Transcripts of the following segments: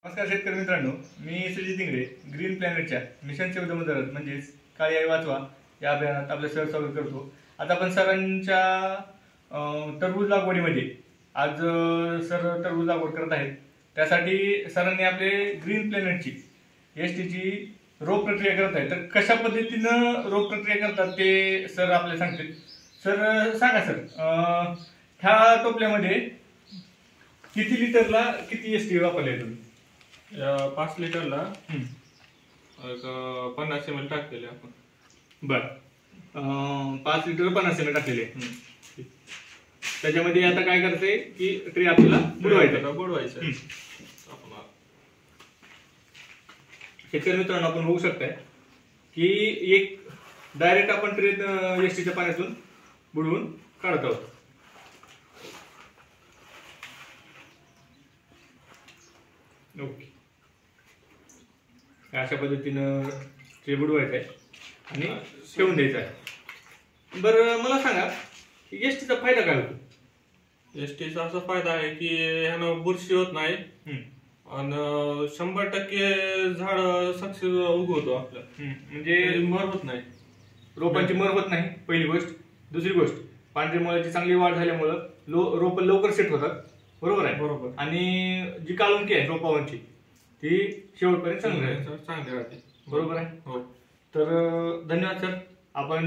नमस्कार शेतकरी मित्रांनो, मी सुजित इंगळे ग्रीन प्लॅनेटच्या मिशन सेव्ह द मदर म्हणजेच काळी आई वाचवा या अभियानात आपलं स्वागत करतो. आता आपण सरांच्या टरबूज लागवडीमध्ये आज सर टरबूज लागवड करत आहेत. त्यासाठी सरांनी आपले ग्रीन प्लॅनेटची एसटीची रोग प्रक्रिया करत आहेत. तर कशा पद्धतीनं रोग प्रक्रिया करतात ते सर आपल्याला सांगतील. सर सांगा सर, ह्या टोपल्यामध्ये किती लिटरला किती एसटी वापरले तुम्ही? 5 लिटरला 50 ml टाकलेले आपण. बर, 5 लिटर 50 ml टाकलेले. त्याच्यामध्ये आता काय करायचंय की ट्रे आपल्याला बुडवायचं. शेतकरी मित्रांनो, आपण होऊ शकताय की एक डायरेक्ट आपण ट्रे एसटीच्या पाण्यातून बुडवून काढत आहोत. ओके, अशा पद्धतीनं ट्रे बुडवायचं आहे आणि ठेवून द्यायचं आहे. बरं, मला सांगा एसटीचा फायदा काय होतो? एसटीचा असा फायदा आहे की ह्यानं बुरशी होत नाही आणि 100% झाड सक्सेस उगवतो आपलं. म्हणजे मर होत नाही, रोपांची मर होत नाही, पहिली गोष्ट. दुसरी गोष्ट, पांढरी मुळाची चांगली वाढ झाल्यामुळं रोप लवकर सेट होतात. बरोबर आहे. बरोबर. आणि जी काळुंकी आहे रोपांची ती शेवटपर्यंत चांगली राहते. बरोबर आहे. हो. तर धन्यवाद सर, आपण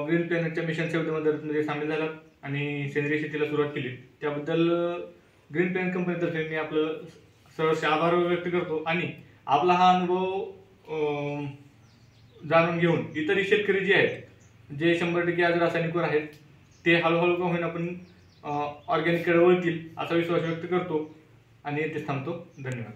ग्रीन प्लॅनेटच्या मिशन सेव्ह द मदरमध्ये सामील झालात आणि सेंद्रिय शेतीला सुरुवात केली. त्याबद्दल ग्रीन प्लॅनेट कंपनीतर्फे मी आपलं सहर्ष आभार व्यक्त करतो. आणि आपला हा अनुभव जाणून घेऊन इतरही शेतकरी जे आहेत, जे 100% आज रासायनिकवर आहेत, ते हळूहळू का होईना आपण ऑर्गॅनिककडे वळतील असा विश्वास व्यक्त करतो आणि इथेच थांबतो. धन्यवाद.